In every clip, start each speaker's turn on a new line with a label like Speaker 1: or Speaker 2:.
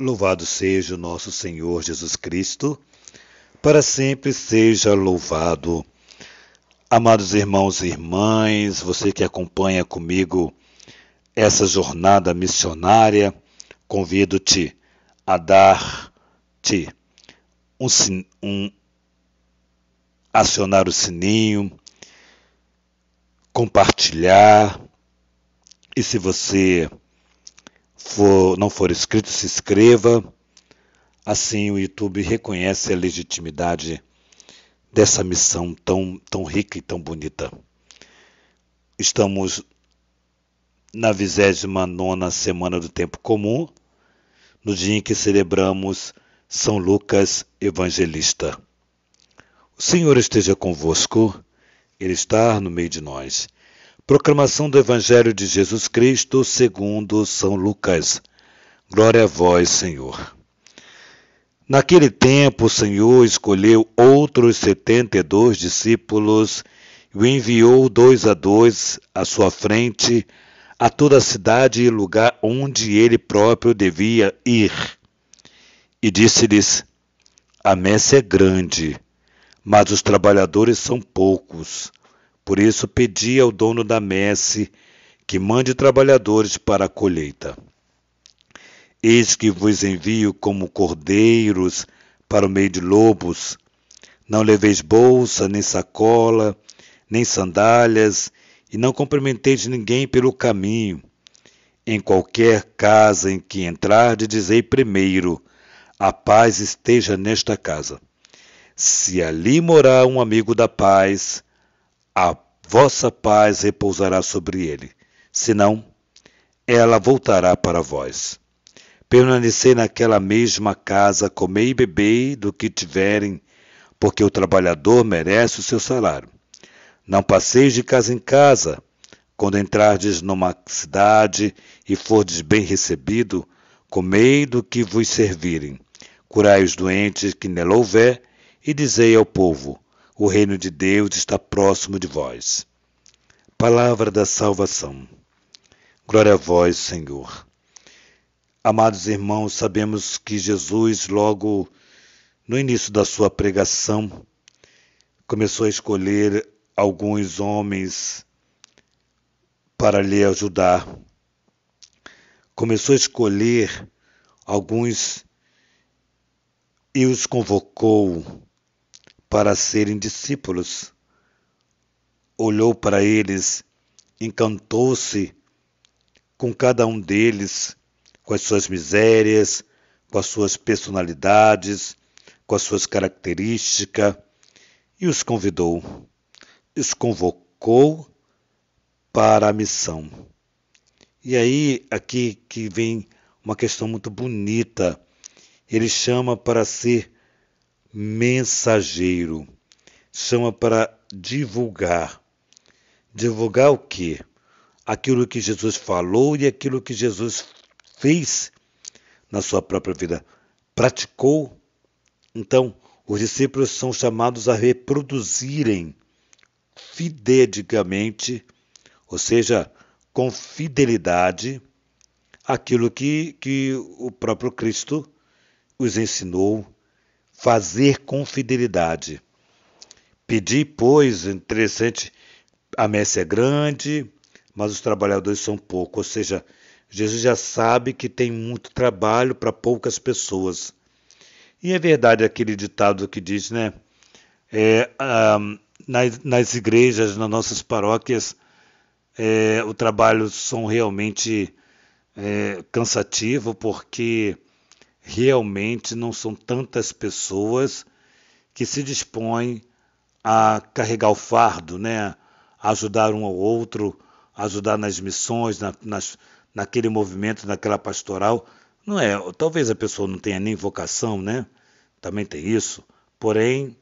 Speaker 1: Louvado seja o nosso Senhor Jesus Cristo, para sempre seja louvado. Amados irmãos e irmãs, você que acompanha comigo essa jornada missionária, convido-te a dar-te acionar o sininho, compartilhar, e se você não for inscrito, se inscreva. Assim o YouTube reconhece a legitimidade dessa missão tão rica e tão bonita. Estamos na 29ª semana do Tempo Comum, no dia em que celebramos São Lucas Evangelista. O Senhor esteja convosco, Ele está no meio de nós. Proclamação do Evangelho de Jesus Cristo segundo São Lucas. Glória a vós, Senhor. Naquele tempo, o Senhor escolheu outros 72 discípulos e o enviou 2 a 2 à sua frente a toda a cidade e lugar onde ele próprio devia ir. E disse-lhes: a messe é grande, mas os trabalhadores são poucos. Por isso pedi ao dono da messe que mande trabalhadores para a colheita. Eis que vos envio como cordeiros para o meio de lobos. Não leveis bolsa, nem sacola, nem sandálias, e não cumprimenteis ninguém pelo caminho. Em qualquer casa em que entrardes, dizei primeiro: a paz esteja nesta casa. Se ali morar um amigo da paz, a vossa paz repousará sobre ele. Senão, ela voltará para vós. Permanecei naquela mesma casa, comei e bebei do que tiverem, porque o trabalhador merece o seu salário. Não passeis de casa em casa. Quando entrardes numa cidade e fordes bem recebido, comei do que vos servirem. Curai os doentes que nela houver, e dizei ao povo: o reino de Deus está próximo de vós. Palavra da salvação. Glória a vós, Senhor. Amados irmãos, sabemos que Jesus, logo no início da sua pregação, começou a escolher alguns homens para lhe ajudar. Começou a escolher alguns e os convocou para serem discípulos. Olhou para eles, encantou-se com cada um deles, com as suas misérias, com as suas personalidades, com as suas características, e os convidou, os convocou para a missão. E aí, aqui que vem uma questão muito bonita. Ele chama para ser mensageiro, chama para divulgar. Divulgar o quê? Aquilo que Jesus falou e aquilo que Jesus fez na sua própria vida, praticou. Então, os discípulos são chamados a reproduzirem fidedigamente, ou seja, com fidelidade, aquilo que o próprio Cristo os ensinou, fazer com fidelidade. Pedi, pois, interessante, a messe é grande, mas os trabalhadores são poucos, ou seja, Jesus já sabe que tem muito trabalho para poucas pessoas. E é verdade aquele ditado que diz, né? Nas igrejas, nas nossas paróquias, o trabalho são realmente cansativo, porque realmente não são tantas pessoas que se dispõem a carregar o fardo, né? A ajudar um ao outro, a ajudar nas missões, naquele movimento, naquela pastoral. Não é, talvez a pessoa não tenha nem vocação, né? Também tem isso. Porém,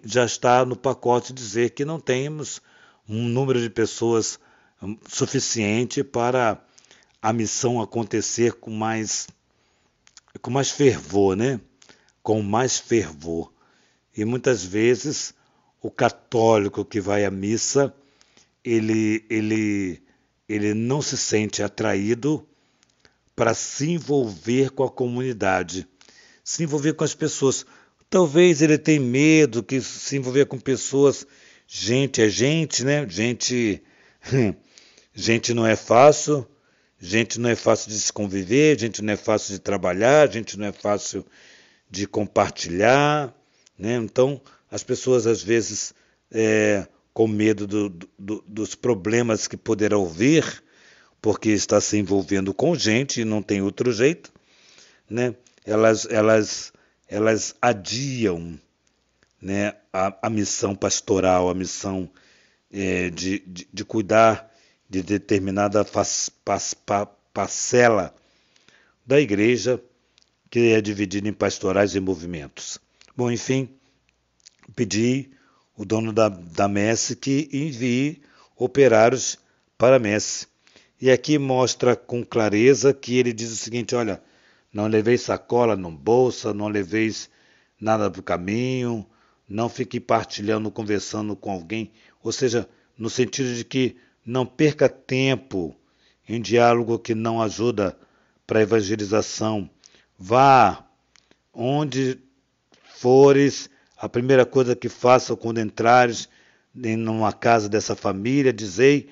Speaker 1: já está no pacote dizer que não temos um número de pessoas suficiente para a missão acontecer com mais fervor, né? Com mais fervor. E muitas vezes o católico que vai à missa, ele não se sente atraído para se envolver com a comunidade, se envolver com as pessoas. Talvez ele tenha medo que se envolver com pessoas, gente é gente, né? Gente, gente não é fácil, gente não é fácil de se conviver, gente não é fácil de trabalhar, gente não é fácil de compartilhar, né? Então, as pessoas às vezes, com medo dos problemas que poderão vir, porque está se envolvendo com gente e não tem outro jeito, né? Elas adiam, né, a missão pastoral, a missão de cuidar de determinada parcela da igreja, que é dividida em pastorais e movimentos. Bom, enfim, pedi o dono da messe que envie operários para a messe. E aqui mostra com clareza que ele diz o seguinte: olha, não leveis sacola no bolsa, não leveis nada para o caminho, não fique partilhando, conversando com alguém, ou seja, no sentido de que não perca tempo em diálogo que não ajuda para a evangelização. Vá onde fores, a primeira coisa que faça quando entrares em uma casa dessa família, dizei: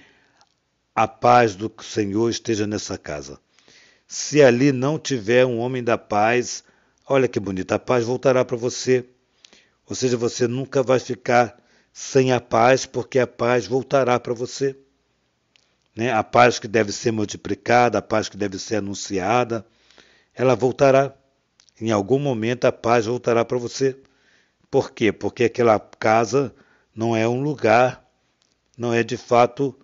Speaker 1: a paz do Senhor esteja nessa casa. Se ali não tiver um homem da paz, olha que bonito, a paz voltará para você. Ou seja, você nunca vai ficar sem a paz, porque a paz voltará para você. Né? A paz que deve ser multiplicada, a paz que deve ser anunciada, ela voltará. Em algum momento a paz voltará para você. Por quê? Porque aquela casa não é um lugar, não é de fato,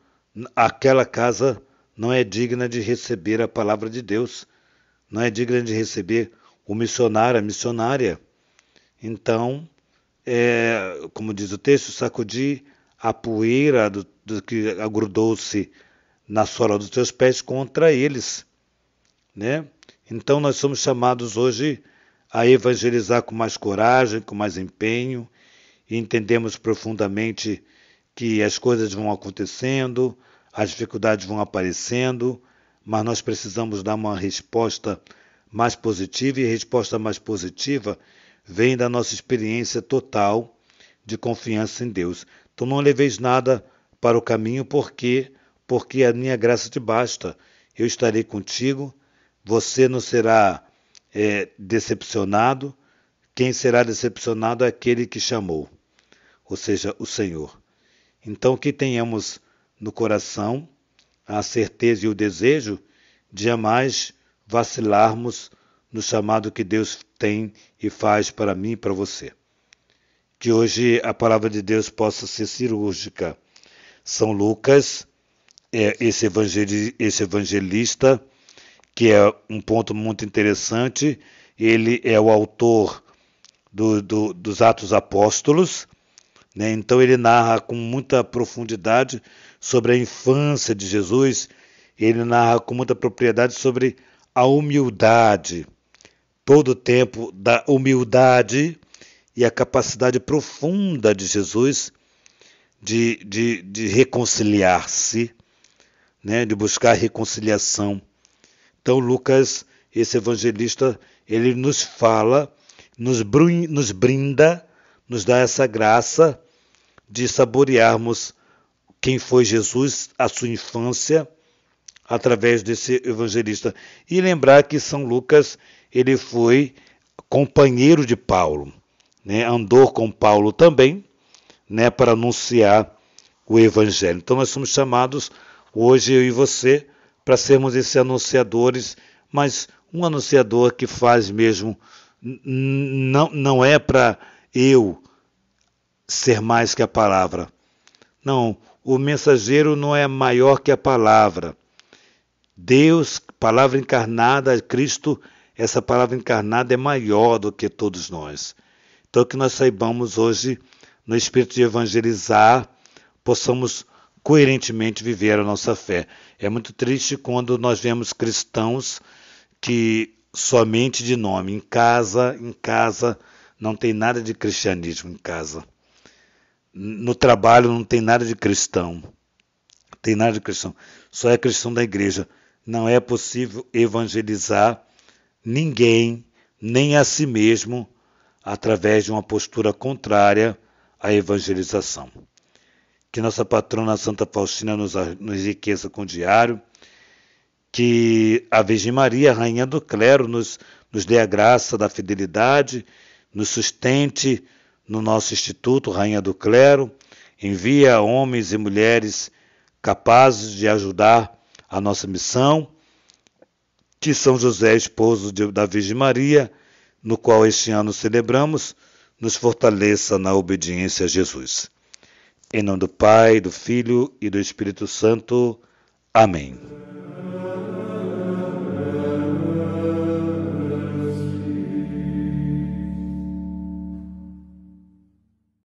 Speaker 1: aquela casa não é digna de receber a palavra de Deus, não é digna de receber o missionário, a missionária. Então, como diz o texto, sacudi a poeira do que agrudou-se na sola dos teus pés contra eles, né? Então nós somos chamados hoje a evangelizar com mais coragem, com mais empenho, e entendemos profundamente que as coisas vão acontecendo, as dificuldades vão aparecendo, mas nós precisamos dar uma resposta mais positiva, e a resposta mais positiva vem da nossa experiência total de confiança em Deus. Então não leveis nada para o caminho, porque a minha graça te basta. Eu estarei contigo, você não será decepcionado. Quem será decepcionado é aquele que chamou, ou seja, o Senhor. Então que tenhamos no coração a certeza e o desejo de jamais vacilarmos no chamado que Deus tem e faz para mim e para você. Que hoje a palavra de Deus possa ser cirúrgica. São Lucas, esse evangelista, que é um ponto muito interessante, ele é o autor dos Atos Apóstolos, né? Então ele narra com muita profundidade sobre a infância de Jesus, ele narra com muita propriedade sobre a humildade, todo o tempo da humildade e a capacidade profunda de Jesus de reconciliar-se, né? De buscar reconciliação. Então Lucas, esse evangelista, ele nos fala, nos brinda, nos dá essa graça de saborearmos quem foi Jesus, a sua infância, através desse evangelista. E lembrar que São Lucas, ele foi companheiro de Paulo, né? Andou com Paulo também, né? Para anunciar o evangelho. Então nós somos chamados, hoje eu e você, para sermos esses anunciadores, mas um anunciador que faz mesmo, não é para eu ser mais que a palavra. Não, o mensageiro não é maior que a palavra. Deus, palavra encarnada, Cristo, essa palavra encarnada é maior do que todos nós. Então que nós saibamos hoje, no espírito de evangelizar, possamos coerentemente viver a nossa fé. É muito triste quando nós vemos cristãos que somente de nome, em casa, não tem nada de cristianismo em casa. No trabalho não tem nada de cristão. Tem nada de cristão. Só é cristão da igreja. não é possível evangelizar ninguém, nem a si mesmo, através de uma postura contrária à evangelização. Que nossa patrona Santa Faustina nos enriqueça com o diário, que a Virgem Maria, Rainha do Clero, nos dê a graça da fidelidade, nos sustente no nosso Instituto Rainha do Clero, envia homens e mulheres capazes de ajudar a nossa missão, que São José, esposo da Virgem Maria, no qual este ano celebramos, nos fortaleça na obediência a Jesus. Em nome do Pai, do Filho e do Espírito Santo. Amém.